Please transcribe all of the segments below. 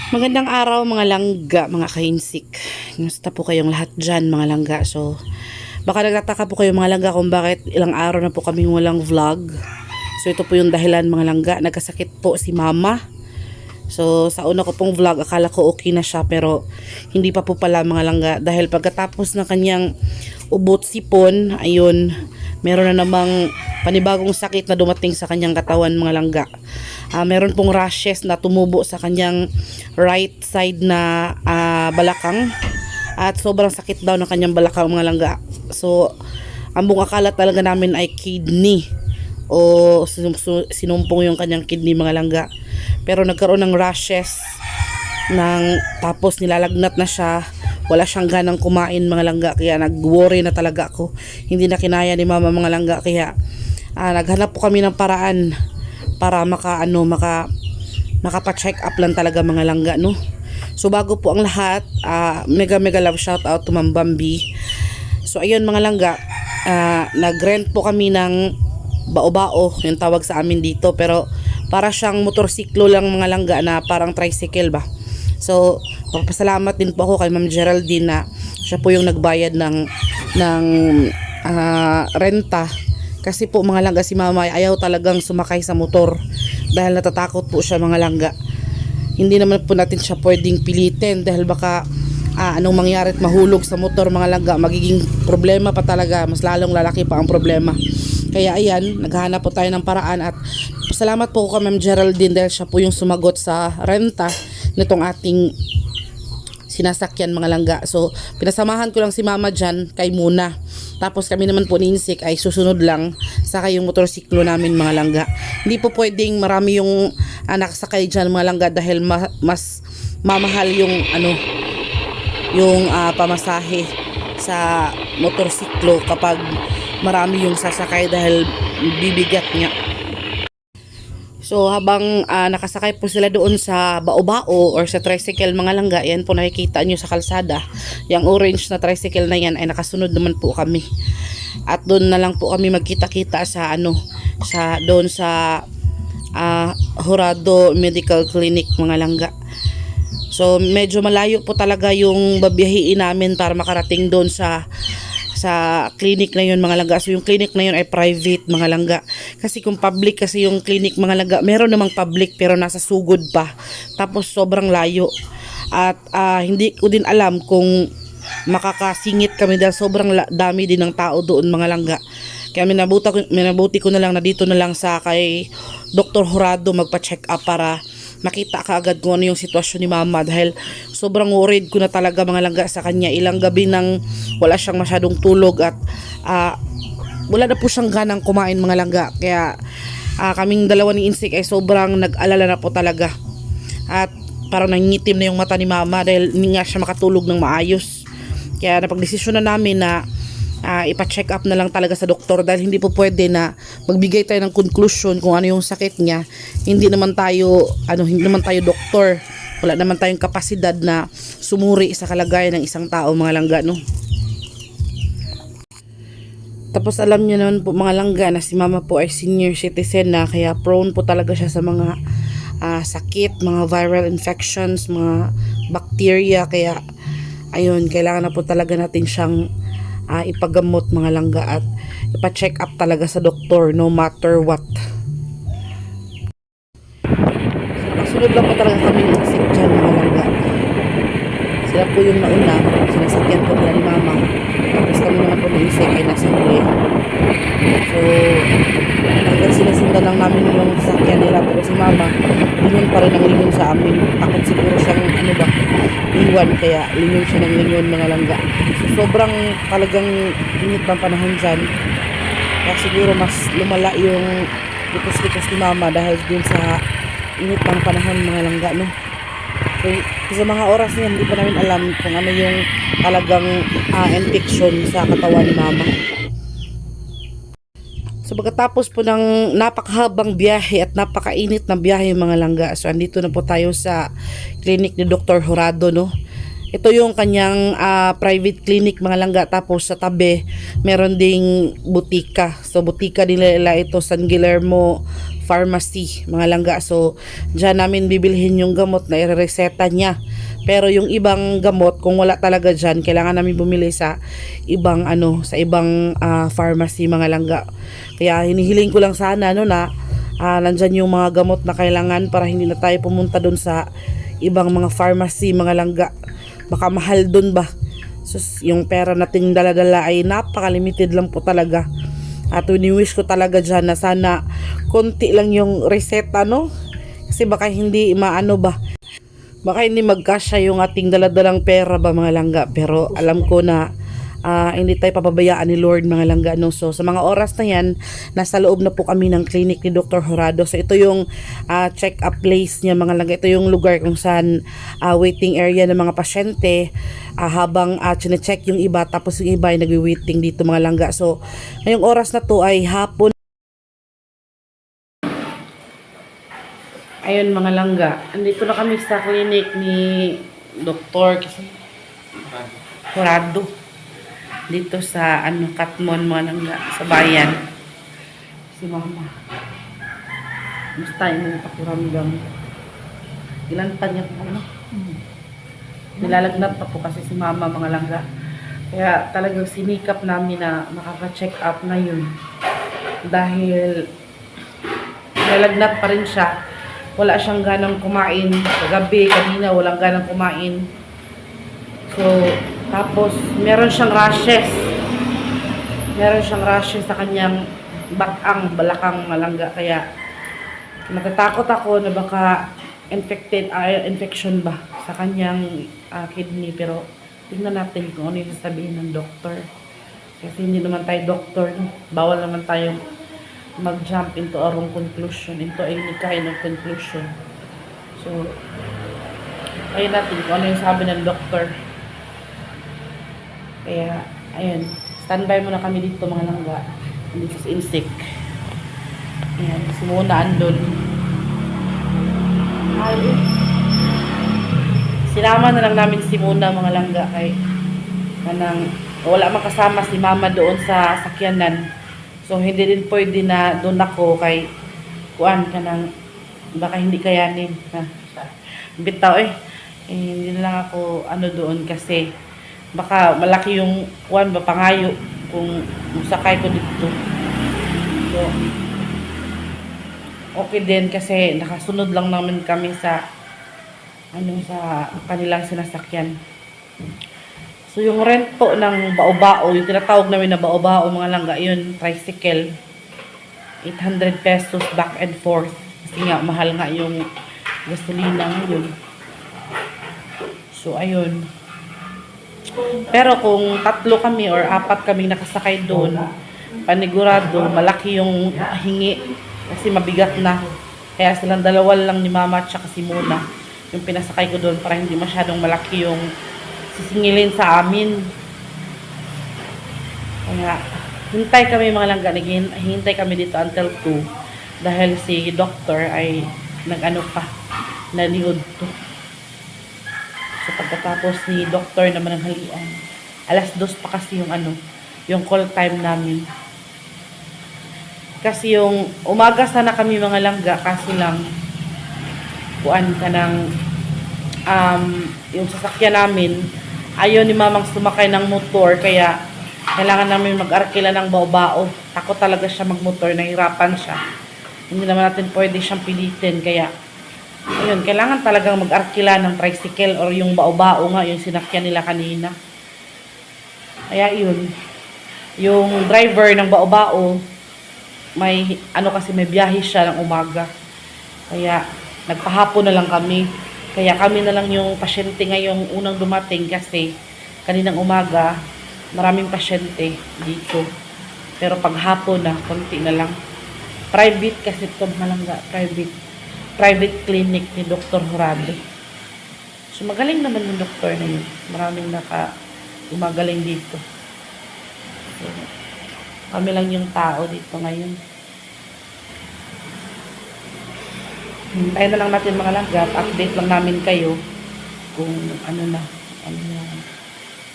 Magandang araw mga langga, mga kahinsik. Kumusta po kayong lahat dyan mga langga? So, baka nagtataka po kayo mga langga kung bakit ilang araw na po kaming walang vlog. So, ito po yung dahilan mga langga. Nagkasakit po si mama. So, sa una ko pong vlog, akala ko okay na siya pero hindi pa po pala mga langga. Dahil pagkatapos ng kanyang ubot sipon, ayun, meron na namang panibagong sakit na dumating sa kanyang katawan mga langga. Meron pong rashes na tumubo sa kanyang right side na balakang at sobrang sakit daw ng kanyang balakang mga langga. So, ang buong akala talaga namin ay kidney o sinumpong yung kanyang kidney mga langga. Pero nagkaroon ng rashes tapos nilalagnat na siya. Wala siyang ganang kumain mga langga, kaya nag-worry na talaga ako. Hindi na kinaya ni mama mga langga, kaya naghanap po kami ng paraan para makapa-check up lang talaga mga langga, no? So bago po ang lahat, mega love shout out to Ma'am Bambi. So ayun mga langga, nag-rent po kami ng bao-bao, yung tawag sa amin dito, pero para siyang motorsiklo lang mga langga na parang tricycle ba. So papasalamat din po ako kay Ma'am Geraldine na siya po yung nagbayad ng renta. Kasi po mga langga, si mama ayaw talagang sumakay sa motor dahil natatakot po siya mga langga. Hindi naman po natin siya pwedeng pilitin dahil baka anong mangyari at mahulog sa motor mga langga, magiging problema pa talaga, mas lalong lalaki pa ang problema. Kaya ayan, naghahanap po tayo ng paraan at salamat po kay Ma'am Geraldine dahil siya po yung sumagot sa renta nitong ating sinasakyan mga langga. So pinasamahan ko lang si mama dyan kay Muna. Tapos kami naman po ni Insik ay susunod lang sa yung motorsiklo namin mga langga. Hindi po pwedeng marami yung nakasakay dyan mga langga dahil mas mamahal yung pamasahe sa motorsiklo kapag marami yung sasakay dahil bibigat niya. So habang nakasakay po sila doon sa bao-bao or sa tricycle mga langga, yan po nakikita nyo sa kalsada. Yung orange na tricycle na yan ay nakasunod naman po kami. At doon na lang po kami magkita-kita sa doon sa Jurado Medical Clinic mga langga. So medyo malayo po talaga yung babiyahiin namin para makarating doon sa clinic na yun mga langga. So yung clinic na yun ay private mga langga. Kasi kung public kasi yung clinic mga langga, meron namang public pero nasa sugod pa. Tapos sobrang layo. At hindi ko din alam kung makakasingit kami dahil sobrang dami din ng tao doon mga langga. Kaya minabuti ko na lang na dito na lang sa kay Dr. Jurado magpa-check up para makita ka agad kung ano yung sitwasyon ni mama dahil sobrang worried ko na talaga mga langga sa kanya. Ilang gabi nang wala siyang masyadong tulog at wala na po siyang ganang kumain mga langga. Kaya kaming dalawa ni Insik ay sobrang nag-alala na po talaga. At parang nangingitim na yung mata ni mama dahil hindi nga siya makatulog ng maayos. Kaya napagdesisyon na namin na ipa-check up na lang talaga sa doktor dahil hindi po pwede na magbigay tayo ng conclusion kung ano yung sakit niya. Hindi naman tayo doktor. Wala naman tayong kapasidad na sumuri sa kalagayan ng isang tao mga langga, no? Tapos alam niyo naman po mga langga na si mama po ay senior citizen na, kaya prone po talaga siya sa mga sakit, mga viral infections, mga bacteria. Kaya ayun, kailangan na po talaga natin siyang ipagamot mga langga at ipa-check up talaga sa doktor no matter what. So nakasunod lang po talaga kami ng Insik dyan mga langga. Sila po yung nauna, sinasakyan po nila ni mama. Tapos kami naman po ni Insik ay nasa huli. So hanggang sinasundan lang namin yung sasakyan nila, pero si mama lingon pa rin ang lingon sa amin. Takot siguro siyang iwan, kaya lingon siya ng lingon mga langga. So sobrang talagang init ng panahon dyan, kaya siguro mas lumala yung likos-likos ni mama dahil dun sa init ng panahon mga langga, no? So sa mga oras niyan hindi pa namin alam kung ano yung talagang infection sa katawan ni mama. So pagkatapos po ng napakahabang biyahe at napakainit na biyahe mga langga, so andito na po tayo sa clinic ni Dr. Jurado, no? Ito yung kanyang private clinic mga langga. Tapos sa tabi meron ding butika. So butika nila ito San Guillermo pharmacy, mga langga. So, dyan namin bibilhin yung gamot na irereseta niya. Pero yung ibang gamot, kung wala talaga dyan, kailangan namin bumili sa ibang sa ibang pharmacy, mga langga. Kaya hinihiling ko lang sana na nandyan yung mga gamot na kailangan para hindi na tayo pumunta doon sa ibang mga pharmacy, mga langga. Baka mahal doon ba? So, yung pera nating dala-dala ay napaka-limited lang po talaga. At wini-wish ko talaga dyan na sana konti lang yung reseta, no? Kasi baka hindi baka hindi magkasya yung ating daladalang pera ba, mga langga. Pero alam ko na hindi tayo papabayaan ni Lord, mga langga, no? So sa mga oras na yan, nasa loob na po kami ng clinic ni Dr. Jurado. So ito yung check-up place niya, mga langga. Ito yung lugar kung saan waiting area ng mga pasyente habang chine-check yung iba, tapos yung iba ay nagwi-waiting dito, mga langga. So ngayong oras na to ay hapon. Ayun, mga langga, andito na kami sa clinic ni Dr. Jurado. Dito sa Katmon, mga langga, sa bayan. Si mama. Basta yung pakiramdam. Ilan pa niya po, Nilalagnat pa po kasi si mama, mga langga. Kaya talagang sinikap namin na makaka-check up na yun. Dahil nilalagnat pa rin siya. Wala siyang ganang kumain. Kagabi, kanina, walang ganang kumain. So, tapos, meron siyang rashes. Meron siyang rashes sa kanyang balakang, malangga. Kaya, natatakot ako na baka infection ba sa kanyang kidney. Pero, tingnan natin kung ano yung sasabihin ng doktor. Kasi hindi naman tayo doktor. Bawal naman tayong mag-jump into our own conclusion, into any kind of conclusion. So, ayun natin kung ano yung sabi ng doktor. Kaya, ayun, standby muna kami dito, mga langga. Dito sa Insik. Ayan, simuna andun. Sinama na lang namin si Muna, mga langga, kay wala makasama si mama doon sa sakyanan. So, hindi din pwede na doon ako kay baka hindi kayanin. Bitaw hindi na lang ako doon kasi baka malaki yung pangayo kung sakay ko dito. So, okay din kasi nakasunod lang namin kami sa sa kanilang sinasakyan. So, yung rent po ng bao-bao, yung tinatawag namin na bao-bao, mga langga, yun, tricycle, 800 pesos back and forth. Kasi nga, mahal nga yung gasolina ngayon. So, ayun. Pero kung 3 kami or 4 kaming nakasakay doon, panigurado, malaki yung hingi kasi mabigat na. Kaya silang dalawa lang ni mama at saka si Muna yung pinasakay ko doon para hindi masyadong malaki yung sisingilin sa amin. Kaya hintay kami, mga langga, hintay kami dito until 2 dahil si doctor ay naniod to. So pagkatapos ni doctor naman ng halian, 2:00 pa kasi yung call time namin. Kasi yung umaga sana kami, mga langga, kasi lang yung sasakyan namin ayaw ni mamang sumakay ng motor, kaya kailangan namin mag-arkila ng bao-bao. Takot talaga siya magmotor, nahirapan siya. Hindi naman natin pwede siyang pilitin, kaya ayun, kailangan talagang mag-arkila ng tricycle or yung bao-bao nga, yung sinakyan nila kanina. Kaya yun, yung driver ng bao-bao may kasi may biyahe siya ng umaga, kaya nagpahapon na lang kami. Kaya kami na lang yung pasyente ngayong unang dumating kasi kaninang umaga maraming pasyente dito. Pero pag hapon na, konti na lang. Private kasi ito, malangga. Private clinic ni Dr. Jurado. So magaling naman yung doktor na yun. Maraming gumagaling dito. So, kami lang yung tao dito ngayon. Hintayin na lang natin, mga langga. Update lang namin kayo kung yung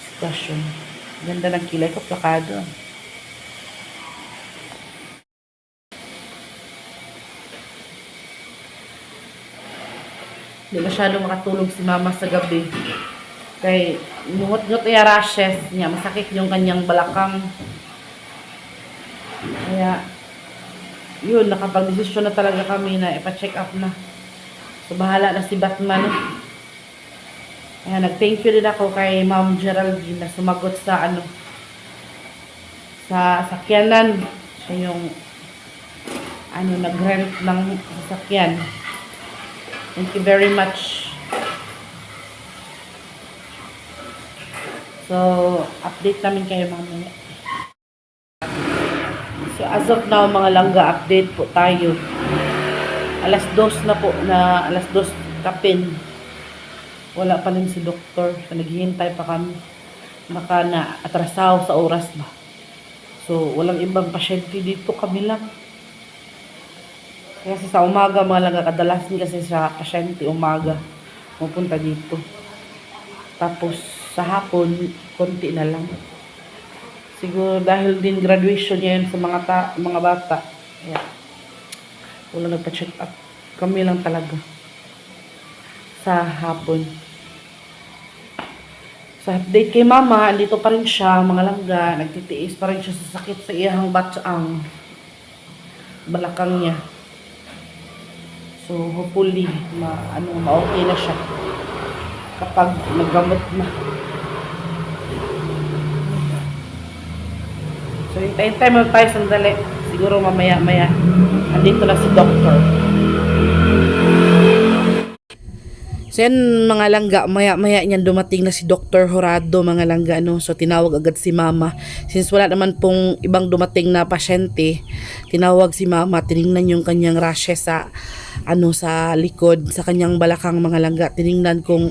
sitwasyon. Ganda ng kilay ko, plakado. Hindi masyado makatulog si mama sa gabi. Kay ngungot-ngot ay rashes niya. Masakit yung kanyang balakang. Kaya, yun, nakapag-desisyon na talaga kami na ipa-check up na. So, bahala na si Batman. Kaya, nag-thank you din ako kay Ma'am Geraldine na sumagot sa sa sakyanan. Siya yung nag-rent ng sasakyan. Thank you very much. So, update namin kayo mamaya. So, as of now, mga langga, update po tayo. Alas 2 na po, alas 2 kapin. Wala pa rin si doktor. So, naghihintay pa kami. Baka na atrasaw sa oras ba. So, walang ibang pasyente dito, kami lang. Kasi sa umaga, mga langga, kadalasan kasi sa pasyente, umaga, pupunta dito. Tapos, sa hapon, konti na lang. Siguro dahil din graduation niya yun sa mga bata. Kaya, wala nagpa-check up. Kami lang talaga. Sa hapon. Sa update kay mama, andito pa rin siya, mga langga. Nagtitiis pa rin siya sa sakit sa iyang batsaang balakang niya. So, hopefully, ma-okay na siya. Kapag naggamot na. So, hintay mo tayo sandali. Siguro mamaya-maya. Andito na si doktor. So, yan mga langga. Maya-maya niyan dumating na si Dr. Horado, mga langga. So, tinawag agad si mama. Since wala naman pong ibang dumating na pasyente, tinawag si mama. Tinignan yung kanyang rashes sa likod, sa kanyang balakang, mga langga. Tinignan kung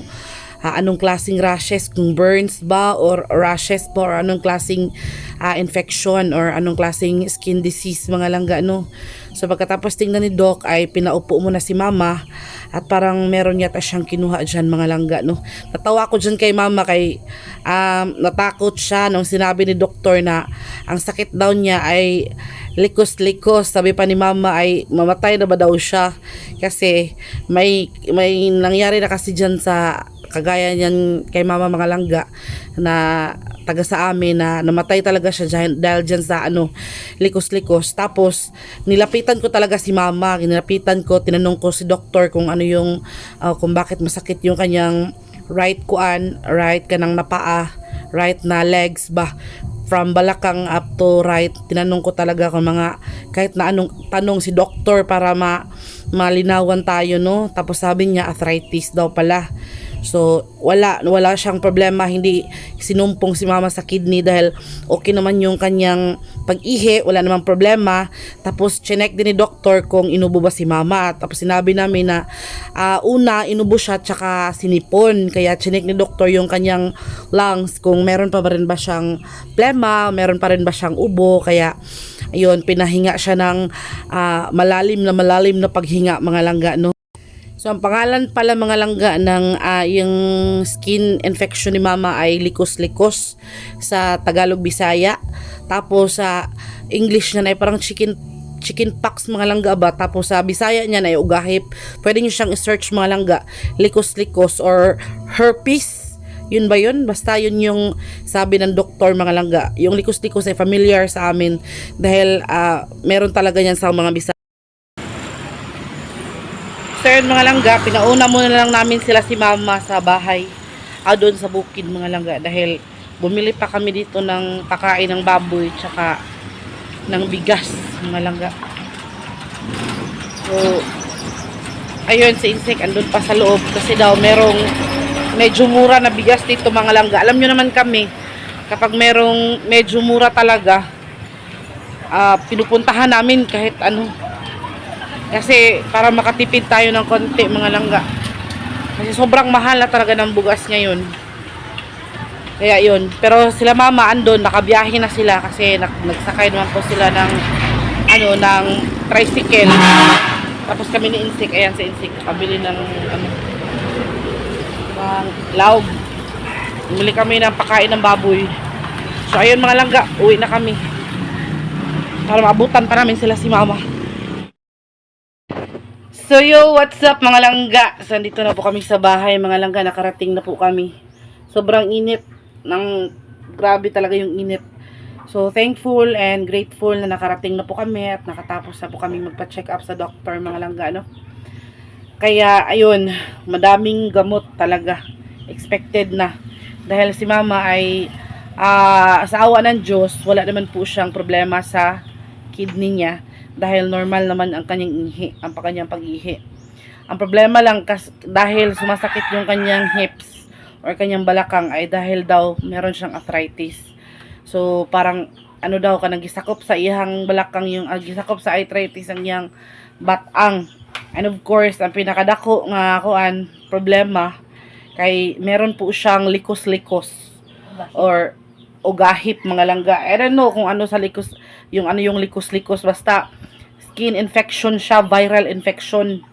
anong klaseng rashes, kung burns ba or rashes po, or anong klaseng infection or anong klaseng skin disease, mga langga. So pagkatapos tingnan ni Doc ay pinaupo muna si mama at parang meron yata siyang kinuha dyan, mga langga. Natawa ko dyan kay mama kay natakot siya nung sinabi ni doktor na ang sakit daw niya ay likos-likos. Sabi pa ni mama ay mamatay na ba daw siya kasi may nangyari na kasi dyan sa kagaya niyan kay mama, mga langga, na taga sa amin na namatay talaga siya dahil dyan sa likos-likos. Tapos nilapitan ko talaga si mama, tinanong ko si doktor kung kung bakit masakit yung kanyang right kanang napaa, right na legs ba, from balakang up to right. Tinanong ko talaga kung kahit na anong tanong si doktor para malinawan tayo, Tapos sabi niya arthritis daw pala. So, wala siyang problema, hindi sinumpong si mama sa kidney dahil okay naman yung kanyang pag-ihi, wala namang problema. Tapos, chinek din ni doktor kung inubo ba si mama. Tapos, sinabi namin na inubo siya tsaka sinipon. Kaya, chinek ni doktor yung kanyang lungs kung meron pa rin ba siyang plema, meron pa rin ba siyang ubo. Kaya, ayun, pinahinga siya ng malalim na paghinga, mga langga, So, ang pangalan pala, mga langga, ng yung skin infection ni mama ay likos-likos sa Tagalog, Bisaya. Tapos sa English niya ay parang chicken pox, mga langga ba. Tapos sa Bisaya niya ay ugahip. Pwede niyo siyang i-search, mga langga, likos-likos or herpes. Yun ba yun? Basta yun yung sabi ng doktor, mga langga. Yung likos-likos ay familiar sa amin dahil meron talaga yan sa mga Bisaya. So yun, mga langga, pinauna muna lang namin sila si mama sa bahay, doon sa bukid, mga langga, dahil bumili pa kami dito ng pakain ng baboy tsaka ng bigas, mga langga. So ayun, si Insek andun pa sa loob kasi daw merong medyo mura na bigas dito, mga langga. Alam nyo naman kami, kapag merong medyo mura talaga, pinupuntahan namin kahit kasi para makatipid tayo ng konti, mga langga. Kasi sobrang mahal na talaga ng bugas ngayon. Kaya yun. Pero sila mama andun, nakabiyahe na sila kasi nagsakay naman po sila ng tricycle. Tapos kami ni Insik, ayan si Insik, kabili ng laog. Bumili kami ng pakain ng baboy. So ayun, mga langga, uwi na kami. Para maabutan pa namin sila si mama. So So yo, what's up mga langga? So nandito na po kami sa bahay mga langga, nakarating na po kami. Sobrang init, grabe talaga yung init. So thankful and grateful na nakarating na po kami at nakatapos na po kami magpa-check up sa doctor mga langga, no? Kaya ayun, madaming gamot talaga. Expected na. Dahil si mama ay sa awa ng Diyos, wala naman po siyang problema sa kidney niya. Dahil normal naman ang kanyang ihi, ang kanyang pag-ihi. Ang problema lang dahil sumasakit yung kanyang hips or kanyang balakang ay dahil daw meron siyang arthritis. So parang ano daw kanang gisakop sa iyang balakang yung gisakop sa arthritis ang iyang batang. And of course, ang pinakadako nga problema kay meron po siyang likos-likos or ugahip mga langga. I don't know kung ano sa likos, yung likos-likos, basta skin infection siya, viral infection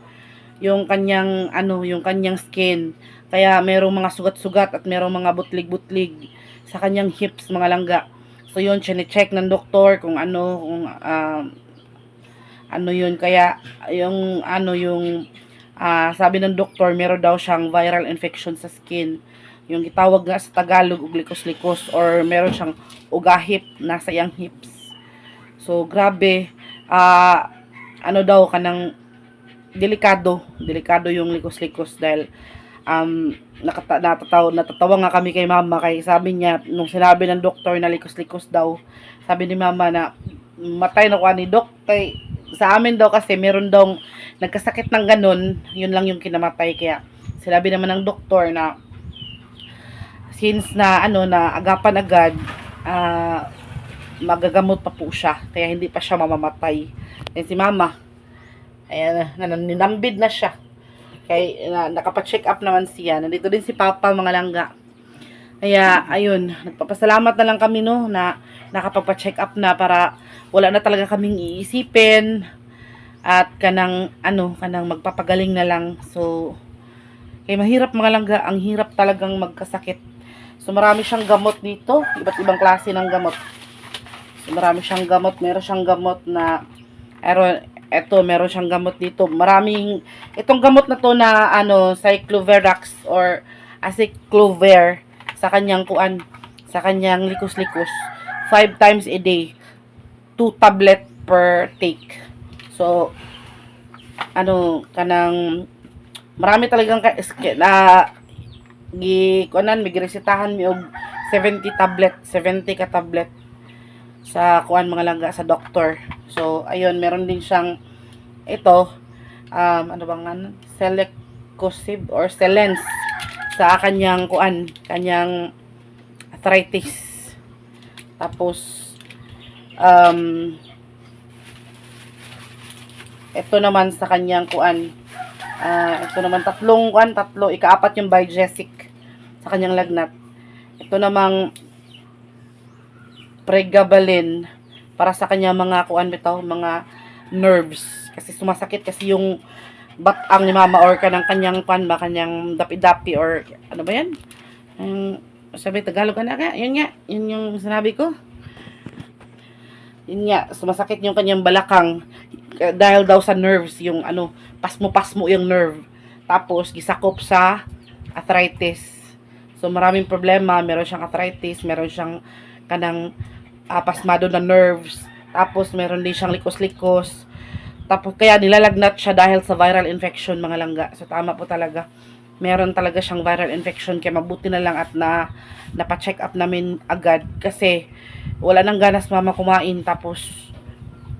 yung kanyang yung kanyang skin. Kaya merong mga sugat-sugat at merong mga butlig-butlig sa kanyang hips mga langga. So yun, chine-check ng doktor kung yun, kaya yung sabi ng doktor meron daw siyang viral infection sa skin. Yung gitawag nga sa Tagalog og likos-likos or meron siyang ugahip nasa iyang hips. So grabe, daw kanang delikado yung likos-likos dahil natatawa nga kami kay mama kay sabi niya nung sinabi ng doktor na likos-likos daw, sabi ni mama na matay na ko ni dok kay sa amin daw kasi meron daw nagkasakit ng ganun, yun lang yung kinamatay. Kaya sinabi naman ng doktor na since na na agapan agad, magagamot pa po siya kaya hindi pa siya mamamatay. And si mama ayan, ninambid na siya kay nakapa-check up naman siya. Nandito din si papa mga langga. Kaya ayun, nagpapasalamat na lang kami na nakapagpa-check up na para wala na talaga kaming iisipin at kanang magpapagaling na lang. So kay mahirap mga langga, ang hirap talagang magkasakit. So marami siyang gamot dito, iba't ibang klase ng gamot. So marami siyang gamot, meron siyang gamot na meron siyang gamot dito. Itong gamot na to na Cycloverax or Aciclovir sa kanyang likos-likos 5 times a day, 2 tablet per take. So kanang marami talagang may giresetahan mi og 70 ka tablet sa mga langga sa doktor. So ayun, meron din siyang ito Selecosib or Selens sa kanyang arthritis. Tapos ito naman sa kanyang ito naman tatlo, ikaapat yung Biogesic sa kanyang lagnat. Ito namang Pregabalin para sa kanyang mga mga nerves kasi sumasakit kasi yung batang ni mama or kanyang dapi-dapi or ano ba yan? Sabi Tagalog yun yung sinabi ko. Yun nga, sumasakit yung kanyang balakang dahil daw sa nerves, yung pasmo-pasmo yung nerve. Tapos gisakop sa arthritis. So maraming problema, meron siyang arthritis, meron siyang pasmado na nerves. Tapos meron din siyang likos-likos. Tapos kaya nilalagnat siya dahil sa viral infection mga langga. So tama po talaga. Meron talaga siyang viral infection kaya mabuti na lang at napa-check up namin agad kasi wala nang ganas mama kumain tapos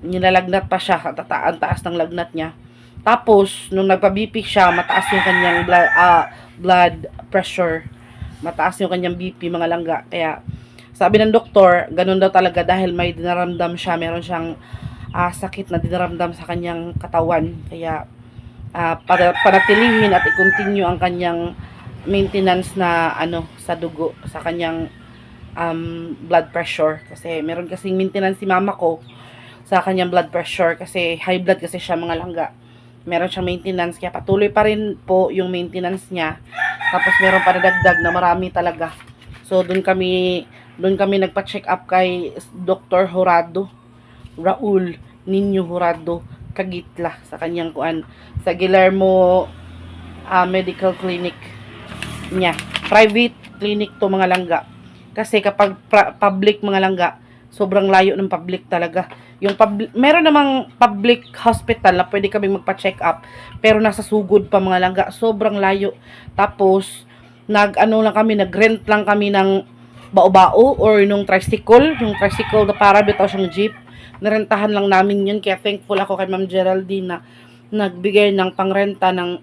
nilalagnat pa siya, ang taas ng lagnat niya. Tapos nung nagpa-BP siya, mataas yung kanyang blood pressure. Mataas yung kanyang BP mga langga. Kaya sabi ng doktor, ganun daw talaga dahil may dinaramdam siya, meron siyang sakit na dinaramdam sa kanyang katawan. Kaya panatilihin at i-continue ang kanyang maintenance na sa dugo, sa kanyang blood pressure. Kasi meron kasing maintenance si mama ko sa kanyang blood pressure kasi high blood kasi siya mga langga. Meron siyang maintenance kaya patuloy pa rin po yung maintenance niya. Tapos meron pa nadagdag na marami talaga. So doon kami nagpa-check up kay Dr. Raul Nino Jurado Kagitla sa kanyang kuan sa Guillermo Medical Clinic niya. Private clinic to mga langga. Kasi kapag public mga langga, sobrang layo ng public talaga. Yung meron namang public hospital na pwede kaming magpa-check up, pero nasa sugod pa mga langga, sobrang layo. Tapos nag-rent lang kami ng bao-bao or nung tricycle na para bitaw siyang jeep. Narentahan lang namin yun, kaya thankful ako kay Ma'am Geraldine na nagbigay ng pangrenta ng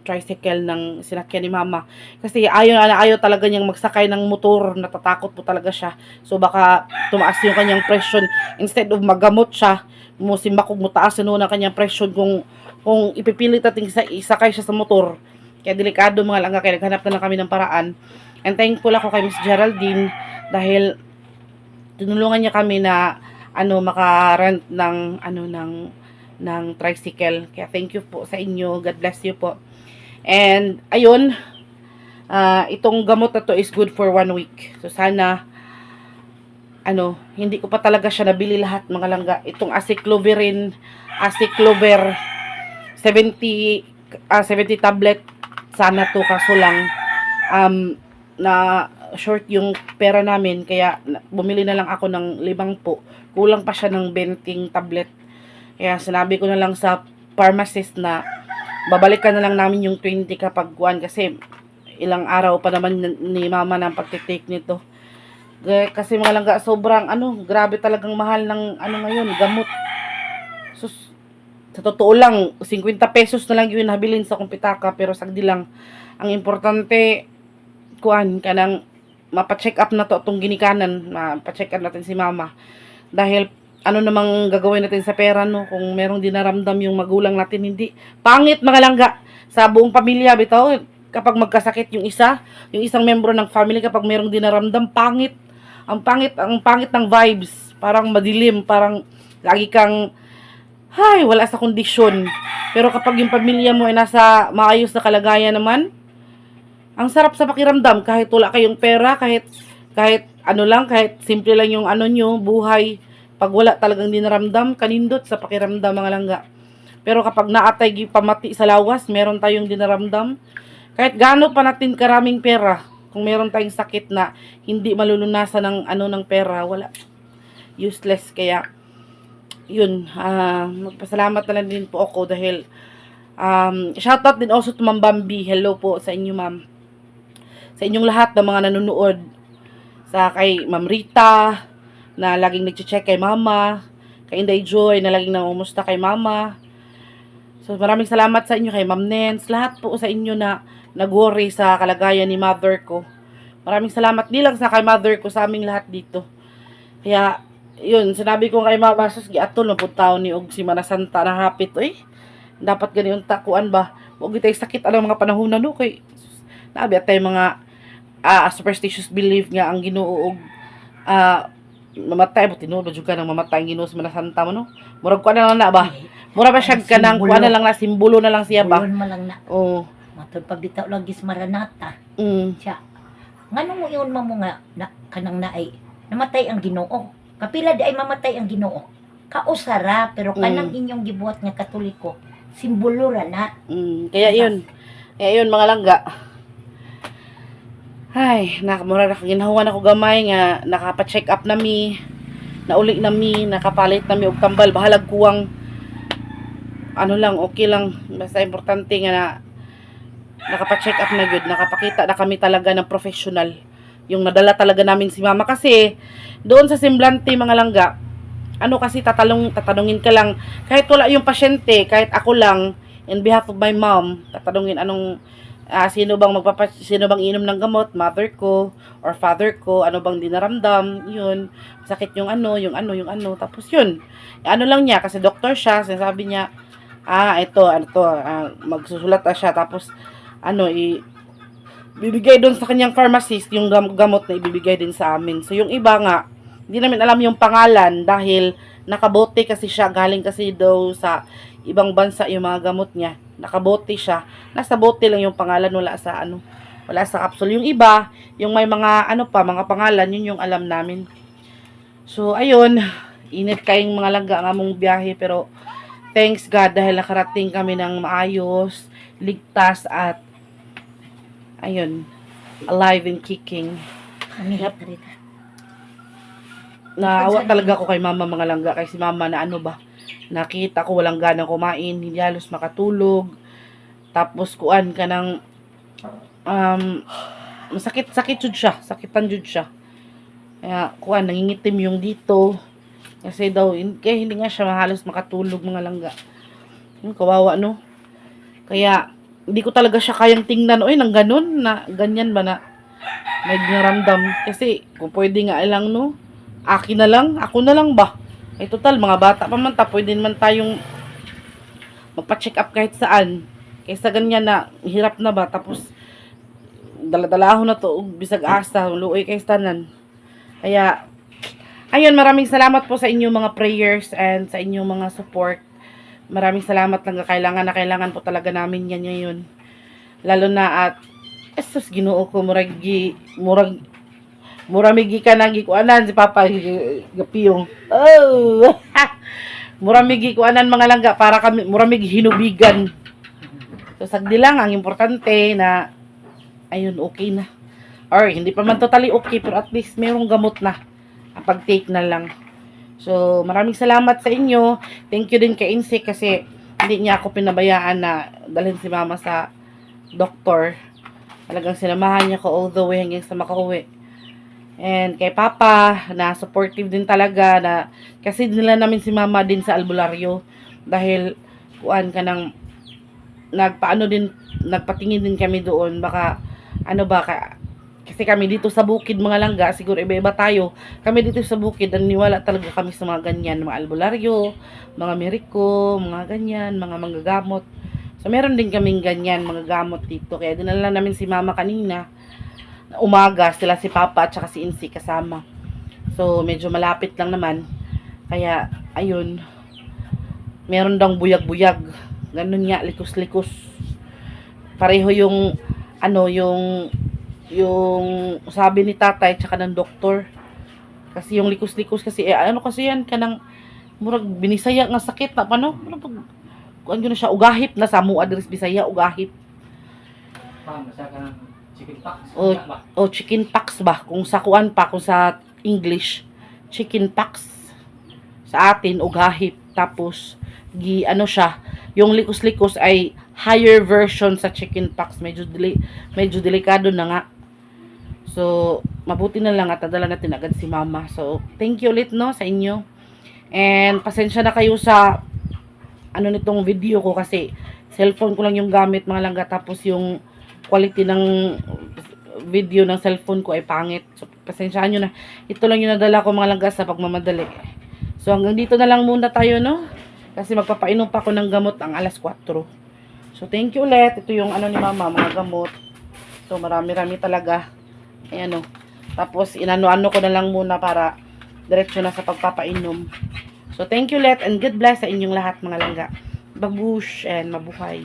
tricycle ng sinakyan ni Mama. Kasi ayaw talaga niyang magsakay ng motor, natatakot po talaga siya. So baka tumaas yung kanyang presyon. Instead of magamot siya, musimbakog mo taas na kanyang presyon kung ipipilit natin isakay siya sa motor. Kaya delikado mga langga, kaya naghanap na lang kami ng paraan. And thankful ako kay Miss Geraldine dahil tinulungan niya kami na maka-rent ng tricycle. Kaya thank you po sa inyo. God bless you po. And ayun, itong gamot na to is good for 1 week. So sana hindi ko pa talaga siya nabili lahat mga langga. Itong Aciclover 70 tablet sana to, kaso lang na short yung pera namin, kaya bumili na lang ako ng 5 po. Kulang pa siya ng 20 tablet. Kaya sinabi ko na lang sa pharmacist na babalikan na lang namin yung 20 kapag kasi ilang araw pa naman ni Mama ng pagtitake nito. Kasi mga langga, sobrang grabe talagang mahal ng ngayon, gamot. So, sa totoo lang, 50 pesos na lang yun nabilin sa kumpitaka, pero sagdi lang. Ang importante, kanang mapacheck up na to itong ginikanan, mapacheck up natin si Mama. Dahil namang gagawin natin sa pera, kung merong dinaramdam yung magulang natin, hindi. Pangit mga langga sa buong pamilya, bitaw, kapag magkasakit yung isang membro ng family, kapag merong dinaramdam, pangit. Ang pangit ng vibes, parang madilim, parang lagi kang wala sa kondisyon. Pero kapag yung pamilya mo ay nasa maayos na kalagayan naman, ang sarap sa pakiramdam, kahit wala kayong pera, kahit simple lang yung nyo, buhay. Pag wala talagang dinaramdam, kanindot sa pakiramdam mga langga. Pero kapag naatay pamati sa lawas, meron tayong dinaramdam, kahit gaano pa natin karaming pera, kung meron tayong sakit na hindi malulunasan ng pera, wala. Useless. Kaya yun, magpasalamat na lang din po ako dahil shoutout din also to Ma'am Bambi. Hello po sa inyo, ma'am. Sa inyong lahat ng mga nanonood. Kay Ma'am Rita, na laging nagche-check kay Mama, kay Inday Joy, na laging namumusta kay Mama. So, maraming salamat sa inyo, kay Ma'am Nens, lahat po sa inyo na nag-worry sa kalagayan ni mother ko. Maraming salamat nilang sa kay mother ko, sa aming lahat dito. Kaya, yun, sinabi ko kay Mama, sus, giatol, mapuntaw ni og si Manasanta na hapit, dapat ganyan takuan ba? Huwag itay sakit, mga panahon na, kay, nabi at tayo mga superstitious belief nga ang Ginoo og mamatay mo tinuod jud ka nang mamatay ang Ginoo sa Manasanta mo, murag ko na lang na ba, mura ba siya kanang kuan na lang na simbolo na lang siya ba, oh matod pabitaw lang gis Maranatha siya nganong mo iyon mo nga kanang naay namatay ang Ginoo, kapila di ay mamatay ang Ginoo kausara, pero kanang inyong gibuhat nga Katoliko simbolo ra na kaya yun mga langga. Ay, mura na ginahuan ako gamay nga nakapa-check up nami, nauli nami, nakapalit nami og tambal, bahalag kuwang lang, okay lang, basta importante nga nakapa-check up na good, nakapakita na kami talaga ng professional. Yung nadala talaga namin si Mama, kasi doon sa semblante mga langga, kasi tatanungin ka lang, kahit wala yung pasyente, kahit ako lang, in behalf of my mom, tatanungin sino bang inom ng gamot, mother ko or father ko, ano bang dinaramdam, yun, sakit yung tapos yun, lang niya, kasi doktor siya, sinasabi niya, magsusulat na siya, tapos, bibigay doon sa kanyang pharmacist, yung gamot na ibibigay din sa amin. So, yung iba nga, hindi namin alam yung pangalan, dahil nakabote kasi siya, galing kasi daw sa ibang bansa yung mga gamot niya. Nakabote siya. Nasa bote lang yung pangalan, wala sa capsule. Yung iba, yung may mga mga pangalan, yun yung alam namin. So ayun, init kayong mga langga nga mong biyahe, pero thanks God dahil nakarating kami ng maayos, ligtas at ayun, alive and kicking. Yep. Naawa talaga ako kay mama mga langga, kay si mama na ano ba, nakita ko walang ganang kumain, hindi halos makatulog, tapos kuan ka ng sakit jud siya, sakitan jud siya. Kaya kuan nangingitim yung dito. Kasi daw kaya hindi nga siya halos makatulog mga langga. Kawawa no. Kaya hindi ko talaga siya kayang tingnan oy nang ganun na ganyan ba na may naramdam kasi kung pwede nga lang no. Akin na lang, ako na lang ba? Eh total mga bata pa man ta, pwede man tayong magpa-check up kahit saan. Kaysa ganyan na hirap na ba tapos dala-dalahon na to bisag asa luoy kay tanan. Kaya ayun, maraming salamat po sa inyong mga prayers and sa inyong mga support. Maraming salamat lang, kailangan po talaga namin yan ngayon. Lalo na at esos Ginoo ko muramigi ka nang gikuanan si Papa gapiyong. Oh. Muramigi kuanan mga langga para kami muramigi hinubigan. So sagdi lang ang importante na ayun okay na. Or hindi pa man totally okay pero at least mayroong gamot na. Pag-take na lang. So, maraming salamat sa inyo. Thank you din kay Insi kasi hindi niya ako pinabayaan na dalhin si mama sa doktor. Talagang sinamahan niya ko all the way hanggang sa makauwi. And kay Papa, na supportive din talaga na kasi nila namin si mama din sa albularyo dahil kuan ka ng nagpatingin din kami doon baka ano ba kasi kami dito sa bukid mga langga, siguro iba-iba tayo. Kami dito sa bukid, naniwala talaga kami sa mga ganyan, mga albularyo, mga miriko, mga ganyan, mga manggagamot. So meron din kaming ganyan, mga gamot dito. Kaya dinala namin si mama kanina. Umaga, sila si Papa at saka si Insi kasama. So medyo malapit lang naman. Kaya ayun, meron daw buyag-buyag. Ganun nga, likos-likos. Pareho yung yung sabi ni tatay tsaka ng doktor kasi yung likos-likos kasi ano kasi yan kanang murag binisaya nga sakit na paano kung ano siya ugahip na sa mua diri Bisaya ugahip o chicken pox ba kung sa kuan pa kung sa English chicken pox sa atin ugahip tapos ano siya yung likos-likos ay higher version sa chicken pox medyo delikado na nga. So, mabuti na lang at nadala natin agad si mama. So, thank you ulit no sa inyo. And pasensya na kayo sa nitong video ko kasi cellphone ko lang yung gamit mga langga tapos yung quality ng video ng cellphone ko ay pangit. So, pasensyaan nyo na. Ito lang yung nadala ko mga langga sa pagmamadali. So, hanggang dito na lang muna tayo no. Kasi magpapainom pa ako ng gamot ang alas 4. So, thank you ulit. Ito yung ni mama, mga gamot. So, marami-rami talaga. Ayan o. Tapos, inano-ano ko na lang muna para diretso na sa pagpapainom. So, thank you, Let, and God bless sa inyong lahat, mga langga. Babush and mabuhay.